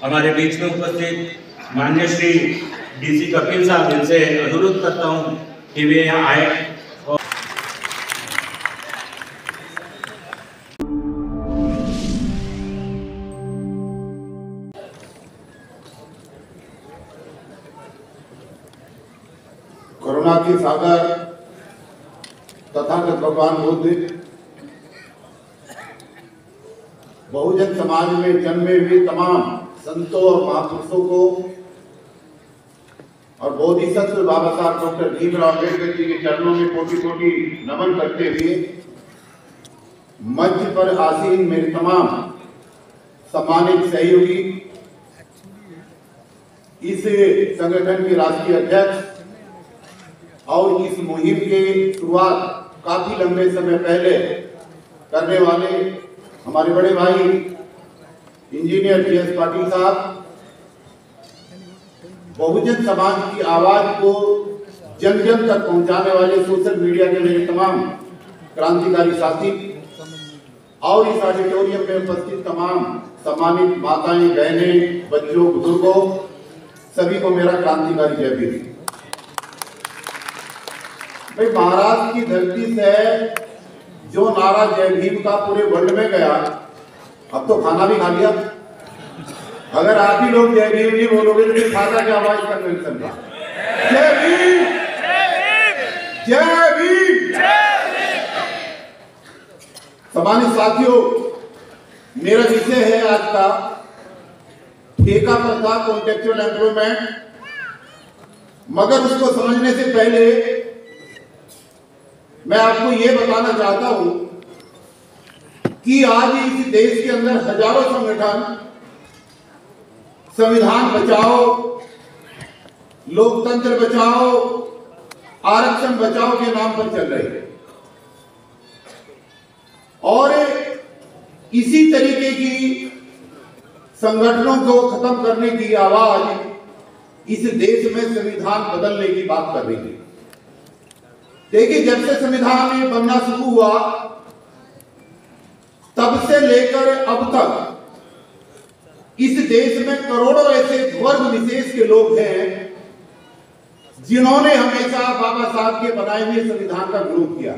हमारे बीच में उपस्थित माननीय श्री डीसी कपिल साहब, इनसे अनुरोध करता हूं कि वे यहाँ आए। कोरोना के सागर तथागत भगवान बुद्ध बहुजन समाज में जन्मे हुए तमाम संतों और महापुरुषों को और बोधिसत्व बाबा साहब डॉक्टर भीमराव अम्बेडकर जी के चरणों में कोटि कोटि नमन करते हुए मंच पर आसीन मेरे तमाम सम्मानित सहयोगी, इस संगठन के राष्ट्रीय अध्यक्ष और इस मुहिम के शुरुआत काफी लंबे समय पहले करने वाले हमारे बड़े भाई इंजीनियर जीएस पाटिल साहब, बहुजन समाज की आवाज को जन जन तक पहुंचाने वाले सोशल मीडिया के मेरे तमाम क्रांतिकारी साथी और इस ऑडिटोरियम में उपस्थित तमाम सम्मानित माताएं, बहनें, बच्चों, बुजुर्गों, सभी को मेरा क्रांतिकारी जय भीम। भाई, महाराष्ट्र की धरती से जो नारा जय भीम का पूरे वर्ल्ड में गया, अब तो खाना भी खा लिया। अगर आप ही लोग जय भीम नहीं बोलोगे तो खाना क्या आवाज कन्वेंशन का जय भीम, जय भीम। सम्मानित साथियों, मेरा विषय है आज का ठेका प्रथा, कॉन्ट्रेक्चुअल एम्प्लॉयमेंट। मगर उसको समझने से पहले मैं आपको यह बताना चाहता हूं कि आज इस देश के अंदर हजारों संगठन संविधान बचाओ, लोकतंत्र बचाओ, आरक्षण बचाओ के नाम पर चल रहे हैं और इसी तरीके की संगठनों को खत्म करने की आवाज इस देश में संविधान बदलने की बात कर रही है। देखिए, जब से संविधान बनना शुरू हुआ तब से लेकर अब तक इस देश में करोड़ों ऐसे वर्ग विशेष के लोग हैं जिन्होंने हमेशा बाबा साहब के बनाए हुए संविधान का विरोध किया।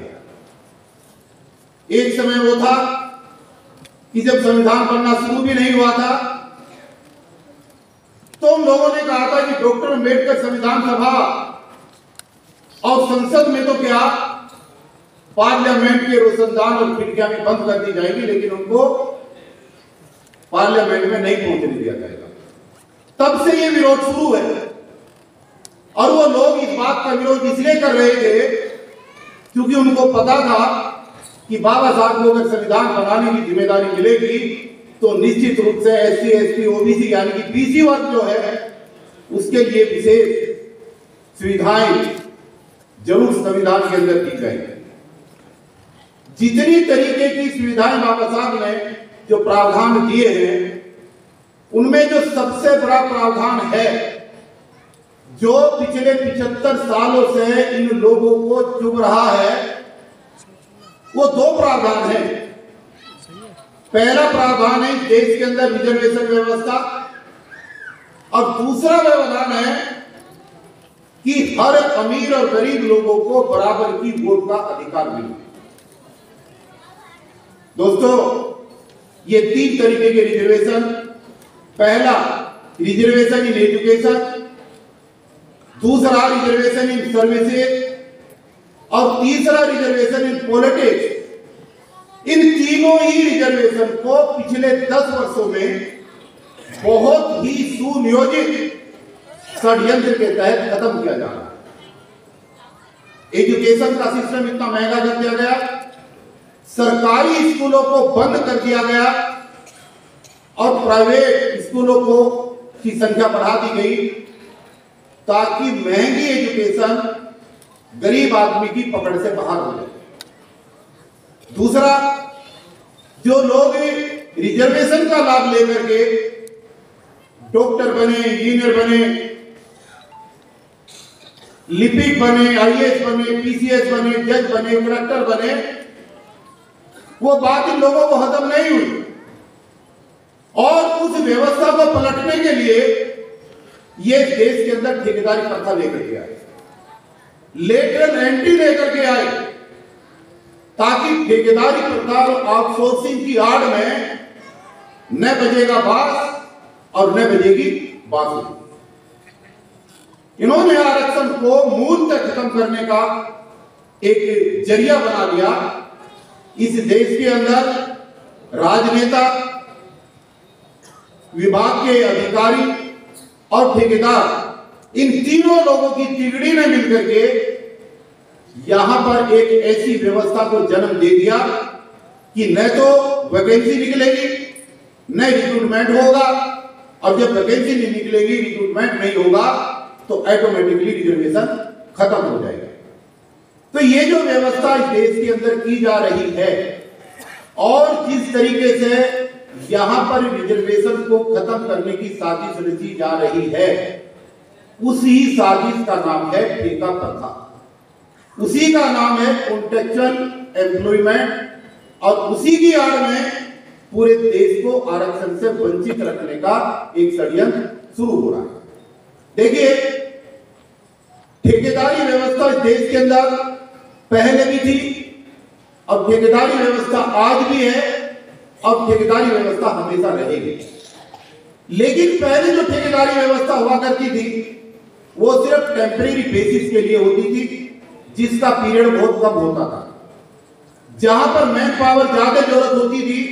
एक समय वो था कि जब संविधान बनना शुरू भी नहीं हुआ था तो उन लोगों ने कहा था कि डॉक्टर अम्बेडकर संविधान सभा और संसद में तो क्या, पार्लियामेंट के रोशनदान और खिड़कियां भी बंद कर दी जाएगी, लेकिन उनको पार्लियामेंट में नहीं पहुंचने दिया जाएगा। तब से ये विरोध शुरू है और वो लोग इस बात का विरोध इसलिए कर रहे थे क्योंकि उनको पता था कि बाबा साहब को अगर संविधान बनाने की जिम्मेदारी मिलेगी तो निश्चित रूप से एससी, एसटी, ओबीसी यानी कि बीसी वर्ग जो है उसके लिए विशेष सुविधाएं जरूर संविधान के अंदर दी जाएगी। जितनी तरीके की सुविधाएं बाबा साहब ने जो प्रावधान दिए हैं उनमें जो सबसे बड़ा प्रावधान है जो पिछले 75 सालों से इन लोगों को चुभ रहा है, वो दो प्रावधान है। पहला प्रावधान है देश के अंदर रिजर्वेशन व्यवस्था और दूसरा व्यवधान है कि हर अमीर और गरीब लोगों को बराबर की वोट का अधिकार मिले। दोस्तों, ये तीन तरीके के रिजर्वेशन, पहला रिजर्वेशन इन एजुकेशन, दूसरा रिजर्वेशन इन सर्विसेज और तीसरा रिजर्वेशन इन पॉलिटिक्स। इन तीनों ही रिजर्वेशन को पिछले 10 वर्षों में बहुत ही सुनियोजित षड्यंत्र के तहत खत्म किया जा रहा है। एजुकेशन का सिस्टम इतना महंगा कर दिया गया, सरकारी स्कूलों को बंद कर दिया गया और प्राइवेट स्कूलों को की संख्या बढ़ा दी गई ताकि महंगी एजुकेशन गरीब आदमी की पकड़ से बाहर हो जाए। दूसरा, जो लोग रिजर्वेशन का लाभ लेकर के डॉक्टर बने, इंजीनियर बने, लिपिक बने, आईएएस बने, पीसीएस बने, जज बने, कलेक्टर बने, वो बात इन लोगों को हजम नहीं हुई और उस व्यवस्था को पलटने के लिए ये देश के अंदर ठेकेदारी प्रथा लेकर के आए, लेटरल एंट्री लेकर के आए, ताकि ठेकेदारी प्रथा और आउटसोर्सिंग की आड़ में न बजेगा बांस और न बजेगी बांसुरी। इन्होंने आरक्षण को मूल तक खत्म करने का एक जरिया बना लिया। इस देश के अंदर राजनेता, विभाग के अधिकारी और ठेकेदार, इन तीनों लोगों की तिगड़ी ने मिलकर के यहां पर एक ऐसी व्यवस्था को जन्म दे दिया कि न तो वैकेंसी निकलेगी, न रिक्रूटमेंट होगा, और जब वैकेंसी नहीं निकलेगी, रिक्रूटमेंट नहीं होगा, तो ऑटोमेटिकली रिजर्वेशन खत्म हो जाएगा। तो ये जो व्यवस्था इस देश के अंदर की जा रही है और जिस तरीके से यहां पर रिजर्वेशन को खत्म करने की साजिश रची जा रही है, उसी साजिश का नाम है ठेका प्रथा, उसी का नाम है कॉन्ट्रैक्चुअल एम्प्लॉयमेंट, और उसी की आड़ में पूरे देश को आरक्षण से वंचित रखने का एक षड्यंत्र शुरू हो रहा है। देखिए, ठेकेदारी व्यवस्था इस देश के अंदर पहले भी थी, और ठेकेदारी व्यवस्था आज भी है, और ठेकेदारी व्यवस्था हमेशा रहेगी। लेकिन पहले जो ठेकेदारी व्यवस्था हुआ करती थी वो सिर्फ टेम्परेरी बेसिस के लिए होती थी, जिसका पीरियड बहुत कम होता था। जहां पर मैन पावर ज्यादा जरूरत होती थी,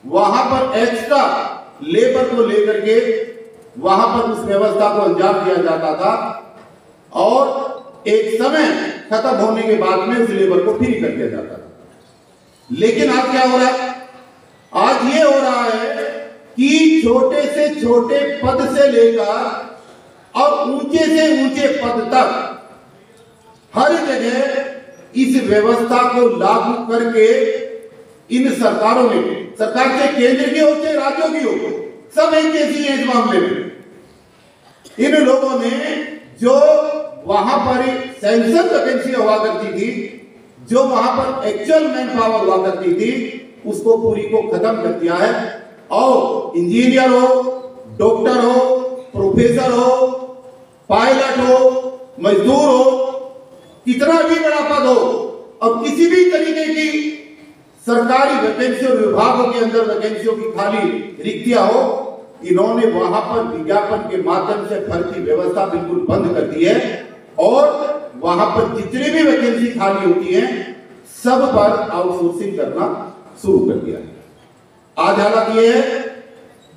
वहां पर एक्स्ट्रा लेबर को लेकर के वहां पर उस व्यवस्था को अंजाम दिया जाता था, और एक समय खत्म होने के बाद में उस लेबर को फ्री कर दिया जाता था। लेकिन आज क्या हो रहा है? आज ये हो रहा है कि छोटे से छोटे पद से लेकर और ऊंचे से ऊंचे पद तक हर जगह इस व्यवस्था को लागू करके इन सरकारों ने, सरकार से केंद्र की हो चाहे राज्यों की हो, सब एक जैसी है इस मामले में। इन लोगों ने जो वहां पर सैंक्शन वैकेंसी हुआ करती थी, जो वहां पर एक्चुअल मैन पावर हुआ करती थी, उसको पूरी को खत्म कर दिया है। और इंजीनियर हो, डॉक्टर हो, प्रोफेसर हो, पायलट हो, मजदूर हो, कितना भी बड़ा पद हो, और किसी भी तरीके की सरकारी वैकेंसियों, विभागों के अंदर वैकेंसियों की खाली रिक्तियां हो, इन्होंने वहां पर विज्ञापन के माध्यम से भर्ती व्यवस्था बिल्कुल बंद कर दी है, और वहां पर जितनी भी वैकेंसी खाली होती है सब पर आउटसोर्सिंग करना शुरू कर दिया है। आज हालात ये है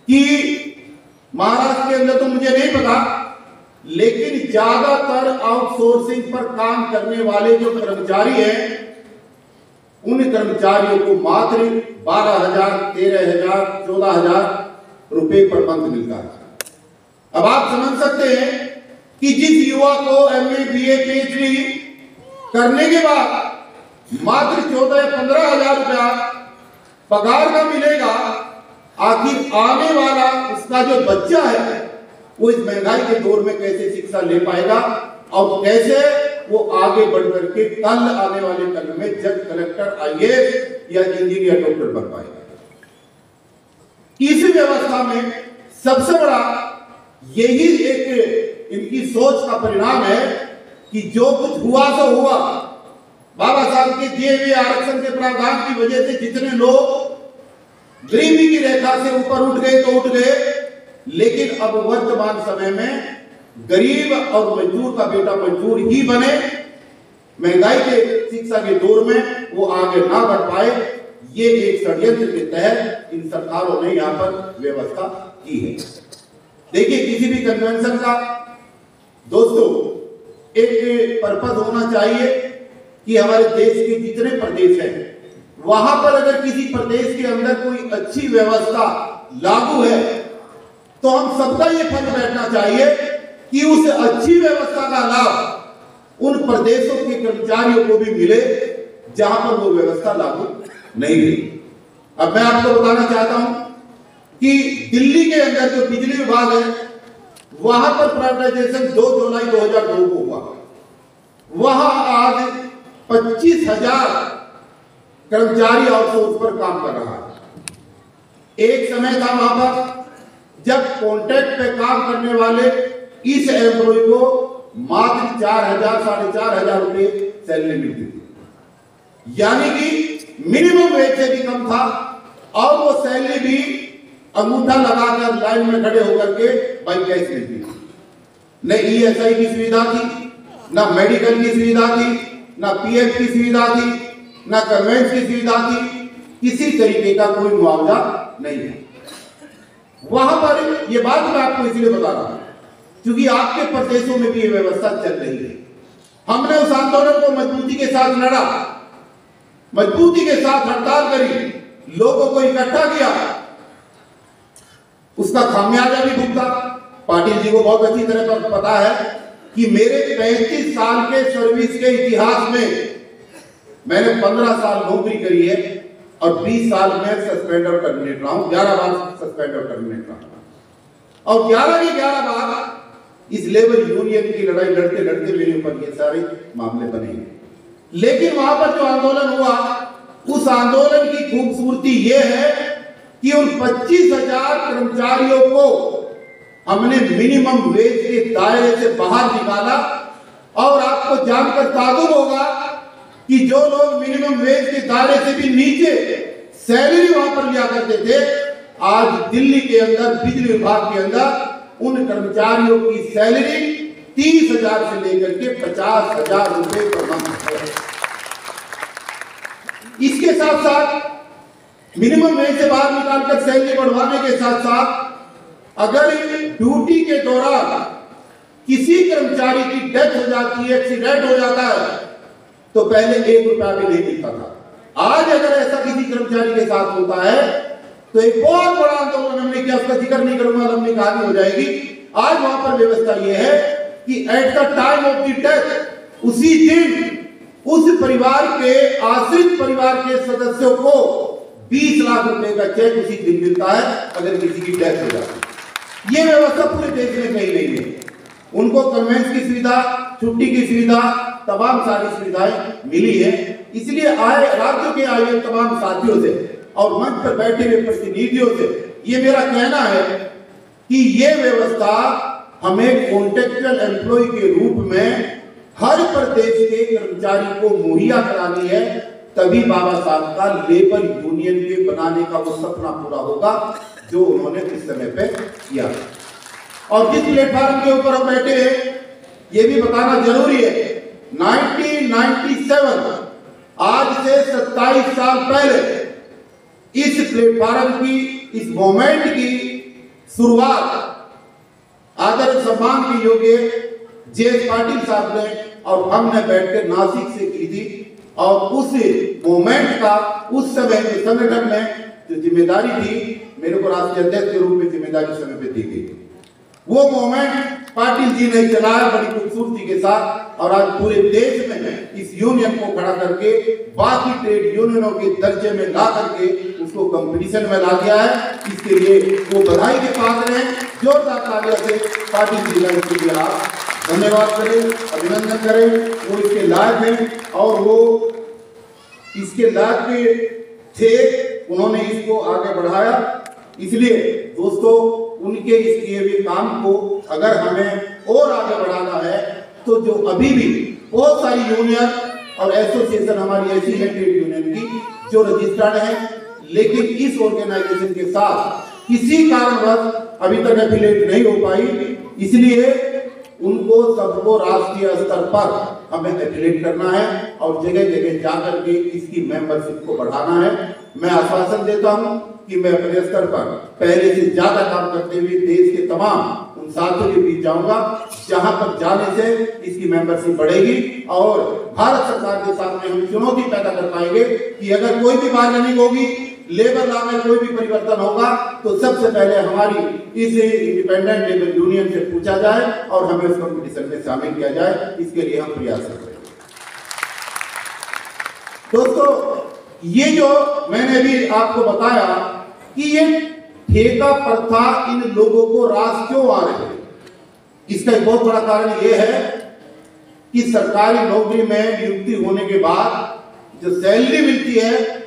कि महाराष्ट्र के अंदर तो मुझे नहीं पता, लेकिन ज्यादातर आउटसोर्सिंग पर काम करने वाले जो कर्मचारी हैं, उन कर्मचारियों को मात्र 12,000, 13,000, 14,000 रुपए पर मंथ मिलता है। अब आप समझ सकते हैं कि जिस युवा को MA, BA, PhD करने के बाद मात्र 14 या 15,000 रुपया पगार का मिलेगा, आखिर आने वाला उसका जो बच्चा है वो इस महंगाई के दौर में कैसे शिक्षा ले पाएगा, और कैसे वो आगे बढ़ करके कल आने वाले कल में जज, कलेक्टर, IAS या इंजीनियर, डॉक्टर बन पाएगा। इस व्यवस्था में सबसे बड़ा यही एक इनकी सोच का परिणाम है कि जो कुछ हुआ सो हुआ। बाबा साहब के दिए हुए आरक्षण के प्रावधान की वजह से जितने लोग गरीबी की रेखा से ऊपर उठ गए तो उठ गए, लेकिन अब वर्तमान समय में गरीब और मजदूर का बेटा मजदूर ही बने, महंगाई के शिक्षा के दौर में वो आगे ना बढ़ पाए, ये एक षड्यंत्र के तहत इन सरकारों ने यहाँ पर व्यवस्था की है। देखिए, किसी भी कन्वेंशन का दोस्तों एक पर्पस होना चाहिए कि हमारे देश के जितने प्रदेश हैं, वहां पर अगर किसी प्रदेश के अंदर कोई अच्छी व्यवस्था लागू है तो हम सबका ये फर्ज बैठना चाहिए कि उस अच्छी व्यवस्था का लाभ उन प्रदेशों के कर्मचारियों को भी मिले जहां पर वो व्यवस्था लागू नहीं हुई। अब मैं आपको बताना चाहता हूं कि दिल्ली के अंदर जो बिजली विभाग है, वहां पर प्राइवेटाइजेशन 2 जुलाई 2002 को हुआ। वहां आज 25,000 कर्मचारी आउटसोर्स पर काम कर रहा है। एक समय था वहां पर जब कॉन्ट्रैक्ट पे काम करने वाले इस एम्प्लॉय को मात्र 4,000 4,500 रुपए सैलरी मिलती थी, यानी कि मिनिमम वेज से भी कम था। और वो सैलरी भी अंगूठा लगाकर लाइन में खड़े होकर के भाई कैश मिलती थी। न ESI की सुविधा थी, न मेडिकल की सुविधा थी, न PF की सुविधा थी, न कन्वेंस की सुविधा थी, किसी तरीके का कोई मुआवजा नहीं है। वहां पर ये बात मैं आपको इसलिए बता रहा हूं क्योंकि आपके प्रदेशों में भी ये व्यवस्था चल रही है। हमने उस आंदोलन को मजबूती के साथ लड़ा, मजबूती के साथ हड़ताल करी, लोगों को इकट्ठा किया, उसका खामियाजा भी भुगता। पाटिल जी को बहुत अच्छी तरह पर पता है कि मेरे 35 साल के सर्विस के इतिहास में मैंने 15 साल नौकरी करी है और 20 साल में सस्पेंड और टर्मिनेट रहा हूं, 11 बार सस्पेंड और टर्मिनेट रहा हूं और 11 की 11 बार इस लेबर यूनियन की लड़ाई लड़ते लड़ते मेरे ऊपर ये सारे मामले बने। लेकिन वहां पर जो आंदोलन हुआ, उस आंदोलन की खूबसूरती यह है कि उन 25,000 कर्मचारियों को हमने मिनिमम वेज के दायरे से बाहर निकाला। और आपको जानकर ताज्जुब होगा कि जो लोग मिनिमम वेज के दायरे से भी नीचे सैलरी वहां पर लिया करते थे, आज दिल्ली के अंदर बिजली विभाग के अंदर उन कर्मचारियों की सैलरी 30,000 से लेकर के 50,000 रुपए पर मंथ है। इसके साथ साथ मिनिमम वेज से बाहर निकालकर सैलरी बढ़वाने के साथ साथ अगर ड्यूटी के दौरान किसी कर्मचारी की डेथ हो जाती है, एक्सीडेंट हो जाता है, तो पहले 1 रुपया भी नहीं मिलता था। आज अगर ऐसा किसी कर्मचारी के साथ होता है तो एक बहुत बड़ा आंदोलन हमने किया, उसका जिक्र नहीं करूंगा, लंबी कहानी हो जाएगी। आज वहां पर व्यवस्था यह है कि at the time of the death, उसी दिन उस परिवार के आश्रित परिवार के सदस्यों को 20 लाख रुपए का चेक उसी दिन मिलता है अगर किसी की डेथ हो जाती है। यह व्यवस्था पूरे देश में कहीं नहीं है। उनको कन्वेंस की सुविधा, छुट्टी की सुविधा, तमाम सारी सुविधाएं मिली है। इसलिए आए राज्यों के आए तमाम साथियों से और मंच पर बैठे हुए प्रतिनिधियों से ये मेरा कहना है कि ये व्यवस्था हमें कॉन्ट्रैक्चुअल एम्प्लॉय के रूप में हर प्रदेश के कर्मचारी को मुहैया करानी है, तभी बाबा साहब का लेबर यूनियन के बनाने का वो सपना पूरा होगा जो उन्होंने इस समय पे किया। और जिस प्लेटफॉर्म के ऊपर हम बैठे हैं ये भी बताना जरूरी है, 1997 आज से 27 साल पहले इस प्लेटफॉर्म की, इस मूवमेंट की शुरुआत आदर सम्मान के योग्य JS पाटिल साहब ने और हमने बैठकर नासिक से की थी। और उस मूवमेंट का उस समय के संगठन में जो जिम्मेदारी थी, मेरे को राष्ट्रीय अध्यक्ष के रूप में जिम्मेदारी समय पे दी गई। वो मूवमेंट पाटिल जी ने चलाया बड़ी खूबसूरती के साथ और आज पूरे देश में इस यूनियन को खड़ा करके बाकी ट्रेड यूनियनों के दर्जे में ला करके उसको कंपटीशन में ला दिया है। इसके लिए वो बधाई के पात्र हैं। जोरदार तालियों से पाटिल जी का इसके लिए आप धन्यवाद करें, अभिनंदन करें। वो इसके लायक हैं और वो इसके लायक थे, उन्होंने इसको आगे बढ़ाया। इसलिए दोस्तों उनके इस किए हुए काम को अगर हमें और आगे बढ़ाना है तो जो अभी भी बहुत सारी यूनियन और एसोसिएशन हमारी ऐसी है ट्रेड यूनियन की जो रजिस्टर्ड है, लेकिन इस ऑर्गेनाइजेशन के साथ किसी कारणवश अभी तक एफिलिएट नहीं हो पाई, इसलिए उनको सबको राष्ट्रीय स्तर पर हमें एफिलिएट करना है और जगह जगह जाकर के इसकी मेंबरशिप को बढ़ाना है। मैं आश्वासन देता हूं कि मैं अपने स्तर पर पहले से ज्यादा काम करते हुए देश के तमाम उन साथियों के बीच जाऊंगा जहां पर जाने से इसकी मेंबरशिप बढ़ेगी और भारत सरकार के सामने हम चुनौती पैदा कर पाएंगे कि अगर कोई भी बार्गेनिंग होगी, लेबर लॉ में कोई भी परिवर्तन होगा तो सबसे पहले हमारी इस इंडिपेंडेंट लेबर यूनियन से पूछा जाए और हमें उस कंपटीशन में शामिल किया जाए। इसके लिए हम प्रयास कर रहे हैं। दोस्तों ये जो मैंने अभी आपको बताया कि ये ठेका प्रथा इन लोगों को रास क्यों आ रही है, इसका एक बहुत बड़ा कारण यह है कि सरकारी नौकरी में नियुक्ति होने के बाद जो सैलरी मिलती है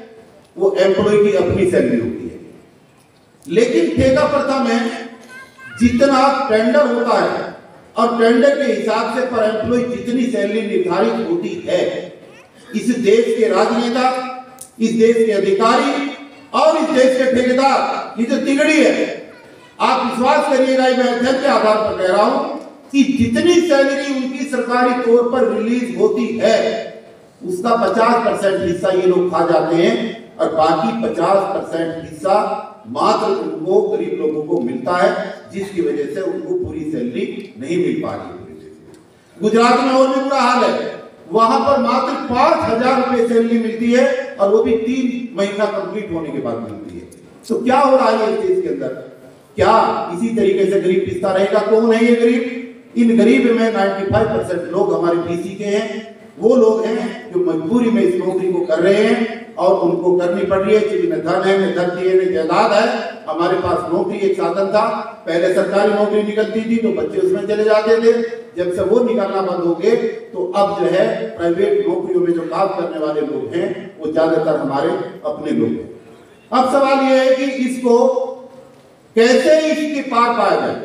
वो एम्प्लॉय की अपनी सैलरी होती है। लेकिन ठेका प्रथा में जितना टेंडर होता है और टेंडर के हिसाब से पर एम्प्लॉय जितनी सैलरी निर्धारित होती है, इस देश के राजनेता, इस देश के अधिकारी और इस देश के ठेकेदार, ये जो तिगड़ी है, आप विश्वास करिएगा, मैं अध्ययन के आधार पर कह रहा हूं कि जितनी सैलरी उनकी सरकारी तौर पर रिलीज होती है उसका 50% हिस्सा ये लोग खा जाते हैं और बाकी 50% हिस्सा मात्र उनको, गरीब लोगों को मिलता है, जिसकी वजह से उनको पूरी सैलरी नहीं मिल पा रही है। गुजरात में और भी बुरा हाल है, वहां पर मात्र 5,000 रुपए सैलरी मिलती है और वो भी 3 महीना कंप्लीट होने के बाद मिलती है। तो क्या हो रहा है इस देश के अंदर? क्या इसी तरीके से गरीब पिसता रहेगा? कौन है ये गरीब? इन गरीब में 95% लोग हमारे बीसी के हैं, वो लोग हैं जो मजबूरी में इस नौकरी को कर रहे हैं और उनको करनी पड़ रही है, क्योंकि न धन है, न धरती है, न जायदाद है। हमारे पास नौकरी एक साधन था, पहले सरकारी नौकरी निकलती थी तो बच्चे उसमें चले जाते थे, जब से वो निकलना बंद हो गए तो अब जो है प्राइवेट नौकरियों में जो काम करने वाले लोग हैं वो ज्यादातर हमारे अपने लोग हैं। अब सवाल ये है कि इसको कैसे इसके पार पाया जाए।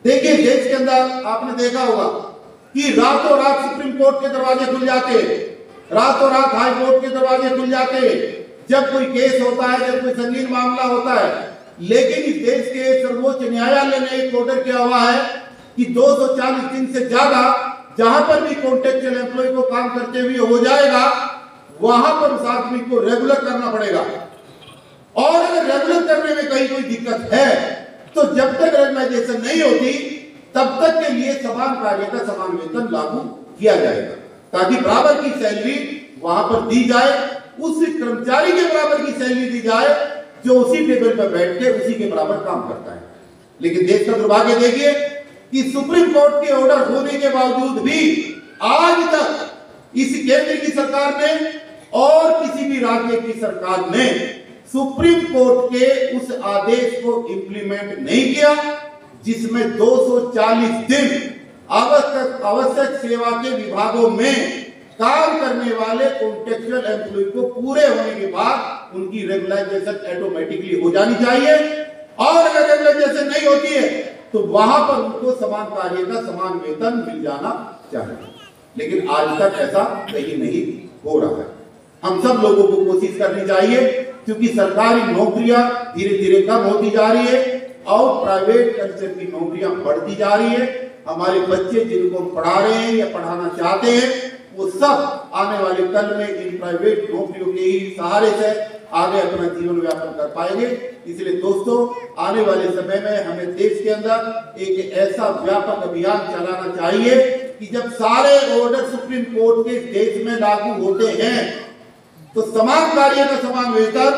देखिए, देश के अंदर आपने देखा होगा कि रातों रात सुप्रीम कोर्ट के दरवाजे खुल जाते, रातों रात हाई कोर्ट के दरवाजे खुल जाते जब कोई केस होता है, जब कोई संगीन मामला होता है। लेकिन इस देश के सर्वोच्च न्यायालय ने एक ऑर्डर किया हुआ है कि 240 दिन से ज्यादा जहां पर भी कॉन्ट्रेक्चुअल एम्प्लॉय को काम करते हुए हो जाएगा, वहां पर उस आदमी को रेगुलर करना पड़ेगा। और अगर रेगुलर करने में कहीं कोई दिक्कत है तो जब तक रेगुलराइजेशन नहीं होती तब तक के लिए समान कार्य का समान वेतन लागू किया जाएगा, ताकि बराबर की सैलरी वहां पर दी जाए, उस कर्मचारी के बराबर की सैलरी दी जाए जो उसी टेबल पर बैठ के उसी के बराबर काम करता है। लेकिन देश का दुर्भाग्य देखिए कि सुप्रीम कोर्ट के ऑर्डर होने के बावजूद भी आज तक इस केंद्र की सरकार ने और किसी भी राज्य की सरकार ने सुप्रीम कोर्ट के उस आदेश को इंप्लीमेंट नहीं किया जिसमें 240 दिन आवश्यक सेवा के विभागों में काम करने वाले कॉन्ट्रेक्चुअल एम्प्लॉय को पूरे होने के बाद उनकी रेगुलराइजेशन ऑटोमेटिकली हो जानी चाहिए, और अगर रेगुलराइजेशन नहीं होती है तो वहां पर उनको समान कार्य का समान वेतन मिल जाना चाहिए। लेकिन आज तक ऐसा कहीं नहीं हो रहा है। हम सब लोगों को कोशिश करनी चाहिए, क्योंकि सरकारी नौकरियां धीरे धीरे कम होती जा रही है और प्राइवेट कल्चर की नौकरियां बढ़ती जा रही है। हमारे बच्चे जिनको पढ़ा रहे हैं या पढ़ाना चाहते हैं वो सब आने वाले कल में इन प्राइवेट नौकरियों के ही सहारे से आगे अपना जीवन व्यापन कर पाएंगे। इसलिए दोस्तों, आने वाले समय में हमें देश के अंदर एक ऐसा व्यापक अभियान चलाना चाहिए कि जब सारे ऑर्डर सुप्रीम कोर्ट के देश में लागू होते हैं तो समान कार्य का समान वेतन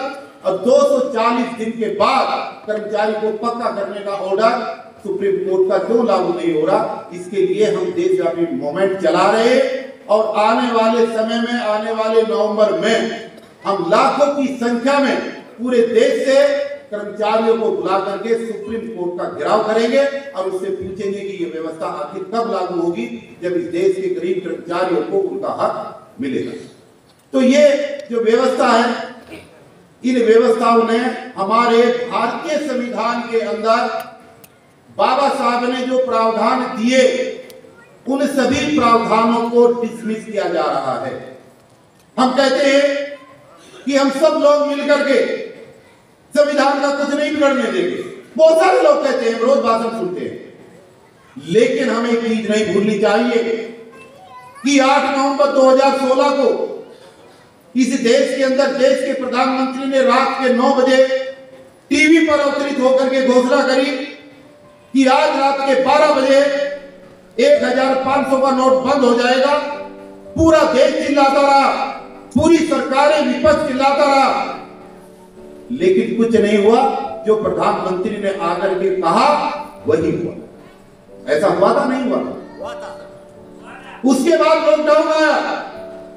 और 240 दिन के बाद कर्मचारी को पक्का करने का ऑर्डर सुप्रीम कोर्ट का क्यों लागू नहीं हो रहा, इसके लिए हम देशव्यापी मूवमेंट चला रहे हैं। और आने वाले समय में, आने वाले नवंबर में हम लाखों की संख्या में पूरे देश से कर्मचारियों को बुला करके सुप्रीम कोर्ट का घेराव करेंगे और उससे पूछेंगे कि ये व्यवस्था आखिर कब लागू होगी, जब इस देश के गरीब कर्मचारियों को उनका हक मिलेगा। तो ये जो व्यवस्था है, इन व्यवस्थाओं ने हमारे भारतीय संविधान के अंदर बाबा साहब ने जो प्रावधान दिए उन सभी प्रावधानों को डिसमिस किया जा रहा है। हम कहते हैं कि हम सब लोग मिलकर के संविधान का कुछ नहीं बिगड़ने देंगे, बहुत सारे लोग कहते हैं, रोज भाषण सुनते हैं। लेकिन हमें एक चीज नहीं भूलनी चाहिए कि 8 नवंबर 2016 को इस देश के अंदर देश के प्रधानमंत्री ने रात के 9 बजे टीवी पर अवतरित होकर के घोषणा करी कि आज रात के 12 बजे 1500 का नोट बंद हो जाएगा। पूरा देश चिल्लाता रहा, पूरी सरकारें, विपक्ष चिल्लाता रहा, लेकिन कुछ नहीं हुआ। जो प्रधानमंत्री ने आकर के कहा वही हुआ। ऐसा हुआ था? नहीं हुआ था। उसके बाद लॉकडाउन आया,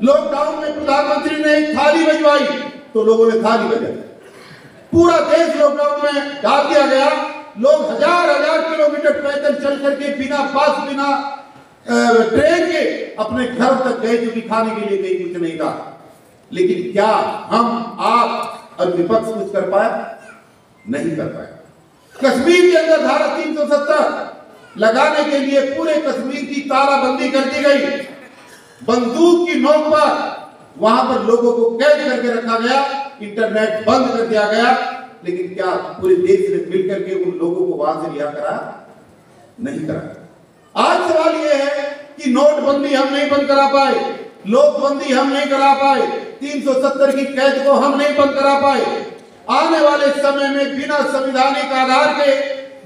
लॉकडाउन में प्रधानमंत्री ने एक थाली बजवाई तो लोगों ने थाली बजाई, पूरा देश लॉकडाउन में डाल दिया गया। लोग हजार किलोमीटर पैदल चल करके बिना बस, बिना ट्रेन के अपने घर तक गए, क्योंकि खाने के लिए कहीं कुछ नहीं था। लेकिन क्या हम, आप और विपक्ष कुछ कर पाया? नहीं कर पाया। कश्मीर के अंदर धारा 370 लगाने के लिए पूरे कश्मीर की तालाबंदी कर दी गई। बंदूक की नोक पर वहां पर लोगों को कैद करके रखा गया, इंटरनेट बंद कर दिया गया। लेकिन क्या पूरे देश ने मिलकर के उन लोगों को वहां से रिहा करा? नहीं करा। आज सवाल यह है कि नोटबंदी हम नहीं बंद करा पाए, लोकबंदी हम नहीं करा पाए, 370 की कैद को हम नहीं बंद करा पाए। आने वाले समय में बिना संवैधानिक आधार के,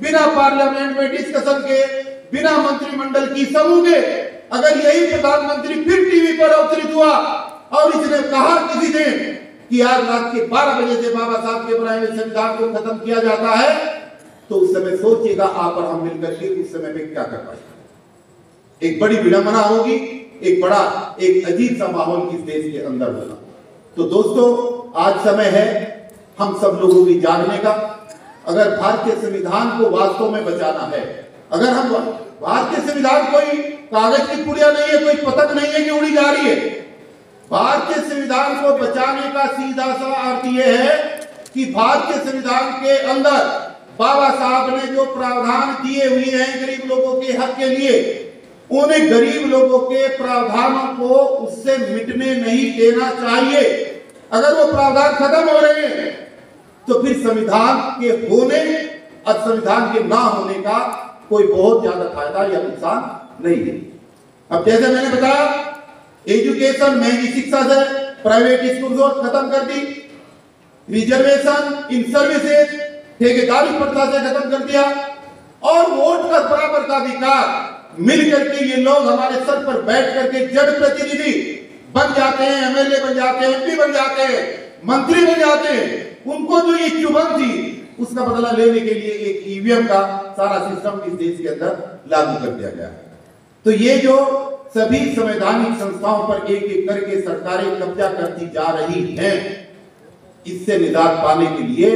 बिना पार्लियामेंट में डिस्कशन के, बिना मंत्रिमंडल की समूह के अगर यही प्रधानमंत्री फिर टीवी पर अवतरित हुआ और इसने कहा किसी दिन कि आज रात के 12 बजे से बाबा साहब के बनाए हुए संविधान को खत्म किया जाता है, तो उस समय सोचिएगा आप और हम मिलकर के उस समय में क्या कर पाएंगे। एक बड़ी विडंबना होगी, एक अजीब सा माहौल इस देश के अंदर होगा। तो दोस्तों, आज समय है हम सब लोगों की जागने का। अगर भारतीय संविधान को वास्तव में बचाना है, अगर हम भारतीय संविधान कोई कागज की पुड़िया नहीं है, कोई पतंग नहीं है कि उड़ी जा रही है। भारतीय संविधान को बचाने का सीधा सा अर्थ यह है कि भारतीय संविधान के अंदर बाबा साहब ने जो प्रावधान दिए हुए हैं गरीब लोगों के हक के लिए, उन्हें गरीब लोगों के प्रावधानों को उससे मिटने नहीं देना चाहिए। अगर वो प्रावधान खत्म हो रहे हैं तो फिर संविधान के होने और संविधान के ना होने का कोई बहुत ज्यादा फायदा या नुकसान नहीं है। अब जैसे मैंने बताया, एजुकेशन महंगी शिक्षा से प्राइवेट स्कूल खत्म कर दी, रिजर्वेशन इन सर्विसेज ठेकेदारी प्रथा से खत्म कर दिया, और वोट का बराबर का अधिकार मिलकर के ये लोग हमारे सर पर बैठ करके जनप्रतिनिधि बन जाते हैं, एमएलए बन जाते हैं, एमपी बन जाते हैं, मंत्री बन जाते हैं। उनको जो ये चुभन थी उसका बदला लेने के लिए एक ईवीएम का सारा सिस्टम इस देश के अंदर लागू कर दिया गया है। तो ये जो सभी संवैधानिक संस्थाओं पर एक एक करके सरकारें कब्जा करती जा रही हैं, इससे निजात पाने के लिए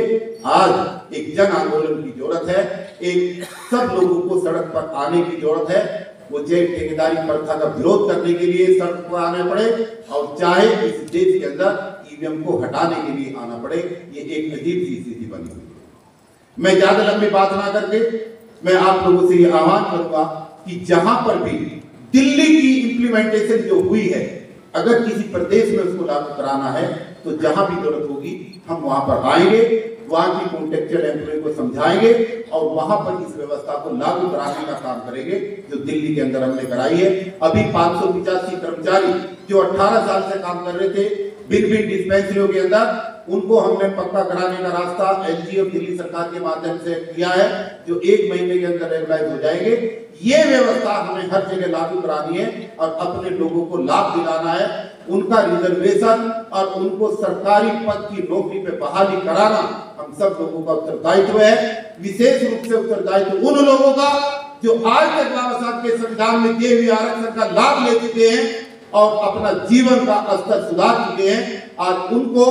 आज एक जन आंदोलन की जरूरत है। एक सब लोगों को सड़क पर आने की जरूरत है। वो जेल ठेकेदारी प्रथा का विरोध करने के लिए सड़क पर आने पड़े, और चाहे इस देश के अंदर ईवीएम को हटाने के लिए आना पड़े। ये एक अजीब सी स्थिति बनी हुई है। मैं ज्यादा लंबी बात ना करके मैं आप लोगों से ये आह्वान करूंगा कि जहां पर भी दिल्ली की इंप्लीमेंटेशन जो हुई है, अगर किसी प्रदेश में उसको लागू कराना है तो जहां भी जरूरत होगी हम वहां पर आएंगे, वहां की कॉन्टेक्चुअल एम्प्लॉय को समझाएंगे और वहां पर इस व्यवस्था को लागू कराने का काम करेंगे जो दिल्ली के अंदर हमने कराई है। अभी 585 कर्मचारी जो 18 साल से काम कर रहे थे भिन्न डिस्पेंसरियों के अंदर, उनको हमने पक्का कराने का रास्ता एलजी और दिल्ली सरकार के माध्यम से किया है, जो 1 महीने के अंदर रेगुलाइज हो जाएंगे। ये व्यवस्था हमें हर जगह लागू करानी है और अपने लोगों को लाभ दिलाना है। उनका रिजर्वेशन और उनको सरकारी पद की नौकरी पे बहाली कराना हम सब लोगों का उत्तरदायित्व है। विशेष रूप से उत्तरदायित्व उन लोगों का जो आज तक बाबा साहब के संविधान में दिए हुए आरक्षण का लाभ ले चुके हैं और अपना जीवन का स्तर सुधार चुके हैं। आज उनको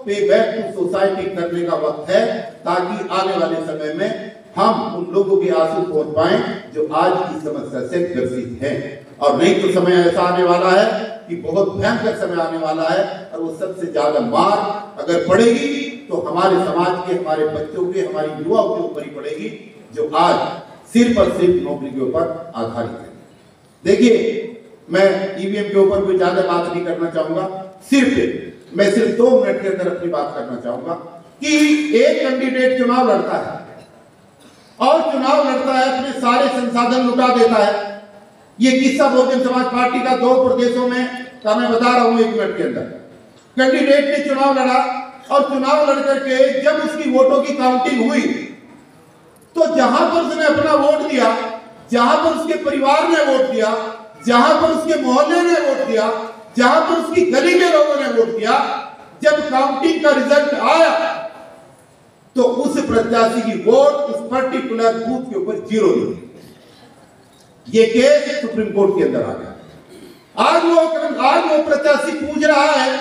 पे बैक टू सोसाइटी करने का वक्त है, ताकि आने वाले समय में हम उन लोगों के आंसू पहुंच पाए जो आज इस समस्या से ग्रसित हैं। और नहीं तो समय ऐसा आने वाला है कि बहुत भयंकर समय आने वाला है, और वो सबसे ज्यादा मार अगर पड़ेगी तो हमारे समाज के, हमारे बच्चों के, हमारी युवाओं के ऊपर ही पड़ेगी, जो आज सिर्फ और सिर्फ नौकरी के ऊपर आधारित है। देखिए, मैं ईवीएम के ऊपर कोई ज्यादा बात नहीं करना चाहूंगा, मैं सिर्फ 2 मिनट के अंदर अपनी बात करना चाहूंगा कि एक कैंडिडेट चुनाव लड़ता है और चुनाव लड़ता है, अपने सारे संसाधन लुटा देता है। ये किस्सा बहुजन समाज पार्टी का 2 प्रदेशों में का मैं बता रहा हूं 1 मिनट के अंदर। कैंडिडेट ने चुनाव लड़ा और चुनाव लड़ करके जब उसकी वोटों की काउंटिंग हुई तो जहां पर उसने अपना वोट दिया, जहां पर उसके परिवार ने वोट दिया, जहां पर उसके मोहल्ले ने वोट दिया, जहां पर उसकी गली के लोगों ने वोट दिया, जब काउंटिंग का रिजल्ट आया तो उस प्रत्याशी की वोट उस पर्टिकुलर बूथ के ऊपर 0 थी। ये केस सुप्रीम कोर्ट के अंदर आ गया। आज वो प्रत्याशी पूछ रहा है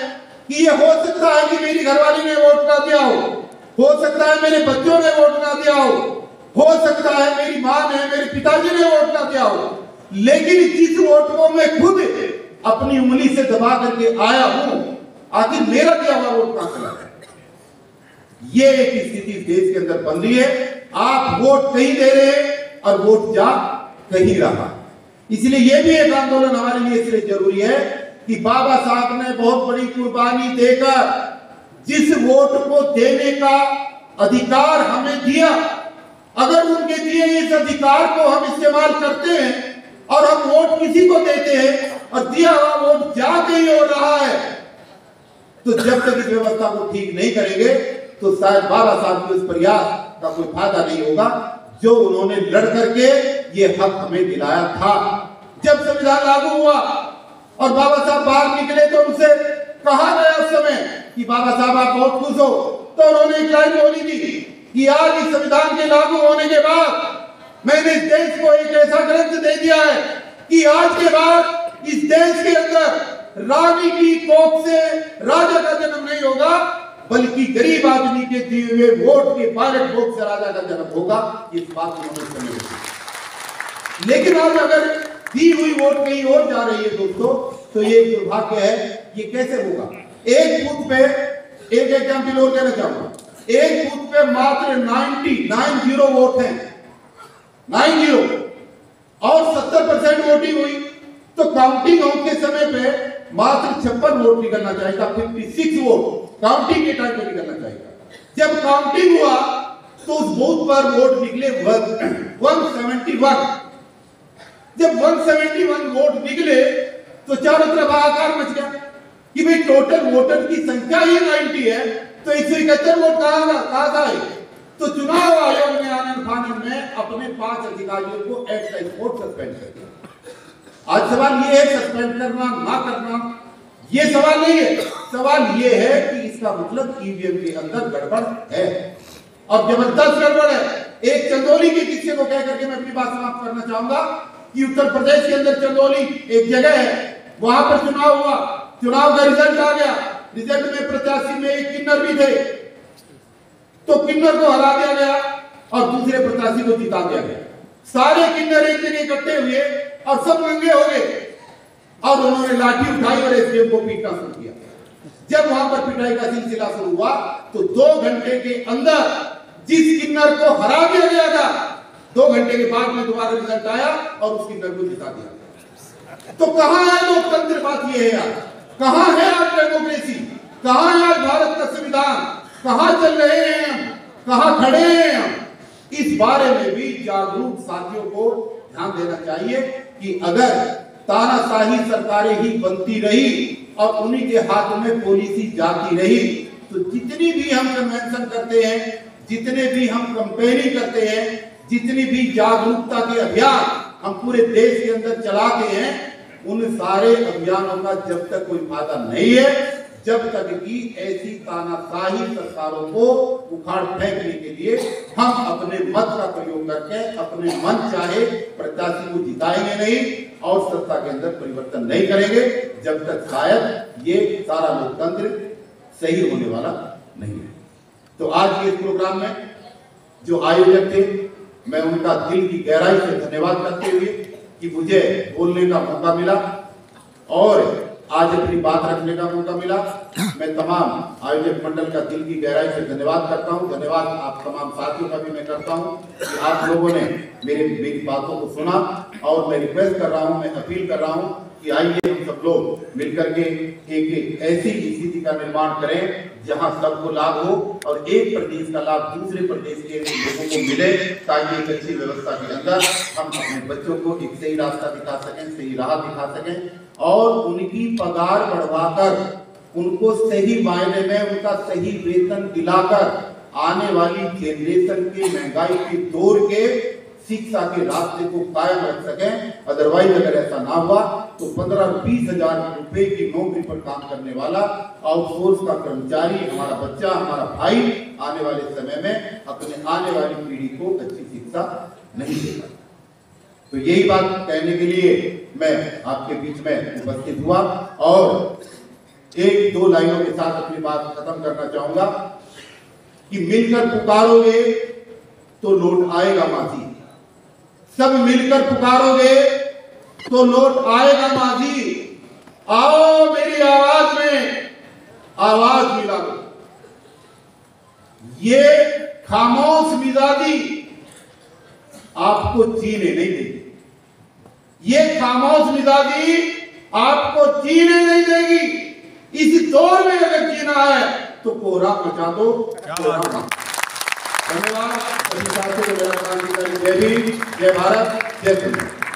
कि ये हो सकता है कि मेरी घरवाली ने वोट ना दिया हो सकता है मेरे बच्चों ने वोट ना दिया हो सकता है मेरी मां ने, मेरे पिताजी ने वोट ना दिया हो, लेकिन जिस वोट को मैं खुद अपनी उंगली से दबा करके आया हूं, आखिर मेरा दिया हुआ वोट कहां चला गया? ये एक स्थिति देश के अंदर बन रही है। आप वोट कहीं दे रहे और वोट जा कहीं रहा। इसलिए यह भी एक आंदोलन हमारे लिए इसलिए जरूरी है कि बाबा साहब ने बहुत बड़ी कुर्बानी देकर जिस वोट को देने का अधिकार हमें दिया, अगर उनके दिए इस अधिकार को हम इस्तेमाल करते हैं और हम वोट किसी को देते हैं और दिया हुआ वोट जा कहीं हो रहा है, तो जब तक इस व्यवस्था को ठीक नहीं करेंगे तो शायद बाबा साहब के उस प्रयास का कोई फायदा नहीं होगा जो उन्होंने लड़ करके ये हक हमें दिलाया था। जब संविधान लागू हुआ और बाबा साहब बाहर निकले तो उनसे कहा गया उस समय कि बाबा साहब आप बहुत खुश हो, तो उन्होंने एक लाइन बोली थी कि आज इस संविधान के लागू होने के बाद मैंने इस देश को एक ऐसा ग्रंथ दे दिया है कि आज के बाद इस देश के अंदर रानी की कोख से राजा का जन्म नहीं होगा, बल्कि गरीब आदमी के दिए हुए वोट के बैलेट वोट से राजा का जन्म होगा। इस बात को उन्होंने समझा। लेकिन आज अगर दी हुई वोट कहीं और जा रही है दोस्तों, तो ये दुर्भाग्य है। ये कैसे होगा? एक बूथ पे एक एग्जाम्पल और देना चाहूंगा, एक बूथ पे मात्र 90 वोट है, 90 और 70% वोटिंग हुई, तो काउंटिंग होने के समय पे मात्र 56 वोट निकलना चाहिए था, 56 वोट काउंटिंग के टाइम पे निकलना चाहिए। जब काउंटिंग हुआ तो उस बूथ पर वोट निकले 171। जब 171 वोट निकले तो चारों तरफ हाहाकार मच गया कि भाई टोटल वोटर की संख्या ही 90 है, तो 171 वोट कहां से आए? तो चुनाव आयोग ने आनंद फानंद में अपने 5 अधिकारियों को एट द स्पॉट सस्पेंड कर दिया। आज सवाल ये है, सस्पेंड करना ना करना ये सवाल नहीं है, सवाल ये है कि इसका मतलब ईवीएम के अंदर गड़बड़ है और जबरदस्त गड़बड़ है। एक चंदौली के किस्से को कह करके मैं अपनी बात समाप्त करना चाहूंगा कि उत्तर प्रदेश के अंदर चंदौली एक जगह है, वहां पर चुनाव हुआ, चुनाव का रिजल्ट आ गया, रिजल्ट में प्रत्याशी में एक किन्नर भी थे, तो किन्नर को हरा दिया गया और दूसरे प्रत्याशी को जिता दिया गया। सारे किन्नर एक जगह इकट्ठे हुए और सब नंगे हो गए और उन्होंने लाठी उठाई और एसडीएम को पीटना शुरू किया। जब वहां पर पिटाई का सिलसिला शुरू हुआ तो 2 घंटे के अंदर जिस किन्नर को हरा दिया गया था, 2 घंटे के बाद में दोबारा रिजल्ट आया और उस किन्नर को जिता दिया। तो कहां है लोकतंत्र? बात यह है यार, कहां है आज डेमोक्रेसी, कहां है आज भारत का संविधान, कहां चल रहे हैं हम, कहां खड़े हैं हम? इस बारे में भी जागरूक साथियों को ध्यान देना चाहिए कि अगर तानाशाही सरकारें ही बनती रही और उन्हीं के हाथ में पॉलिसी जाती रही, तो जितनी भी हम कन्वेंशन करते हैं, जितने भी हम कंपेयरिंग करते हैं, जितनी भी जागरूकता के अभियान हम पूरे देश के अंदर चलाते हैं, उन सारे अभियानों का जब तक कोई फायदा नहीं है, जब तक कि ऐसी तानाशाही सरकारों को उखाड़ फेंकने के लिए हम अपने मत का प्रयोग करके अपने मन चाहे प्रत्याशी को जिताएंगे नहीं और सत्ता के अंदर परिवर्तन नहीं करेंगे, जब तक शायद ये सारा लोकतंत्र सही होने वाला नहीं है। तो आज के इस प्रोग्राम में जो आयोजक थे, मैं उनका दिल की गहराई से धन्यवाद करते हुए कि मुझे बोलने का मौका मिला और आज अपनी बात रखने का मौका मिला, मैं तमाम आयोजक मंडल का दिल की गहराई से धन्यवाद करता हूं। धन्यवाद आप तमाम साथियों का भी मैं करता हूं कि आप लोगों ने मेरी बातों को सुना और मैं रिक्वेस्ट कर रहा हूं, मैं अपील कर रहा हूं कि आइए हम सब लोग मिलकर के एक ऐसी स्थिति का निर्माण करें जहां सबको लाभ हो और एक प्रदेश का लाभ दूसरे प्रदेश के लोगों को मिले, ताकि एक अच्छी व्यवस्था के अंदर हम अपने बच्चों को एक सही रास्ता दिखा सकें, सही राह दिखा सकें और उनकी पगार बढ़वाकर उनको सही मायने में उनका सही वेतन दिलाकर आने वाली जनरेशन के महंगाई के दौर के शिक्षा के रास्ते को कायम रख सकें। अदरवाइज अगर ऐसा ना हुआ तो 15-20 हजार रुपए की नौकरी पर काम करने वाला आउटसोर्स का कर्मचारी हमारा बच्चा, हमारा भाई आने वाले समय में अपने आने वाली पीढ़ी को अच्छी शिक्षा नहीं देगा। तो यही बात कहने के लिए मैं आपके बीच में उपस्थित हुआ और 1-2 लाइनों के साथ अपनी बात खत्म करना चाहूंगा कि मिलकर पुकारोगे तो लौट आएगा माझी, सब मिलकर पुकारोगे तो लौट आएगा माझी। आओ मेरी आवाज में आवाज मिला दो। ये खामोश मिजाजी आपको जीने नहीं देगी। ये खामोश मिजाजी आपको जीने नहीं देगी। इस दौर में अगर जीना है तो कोहरा मचा दो। धन्यवाद। जय भीम, जय भारत, जय हिंद।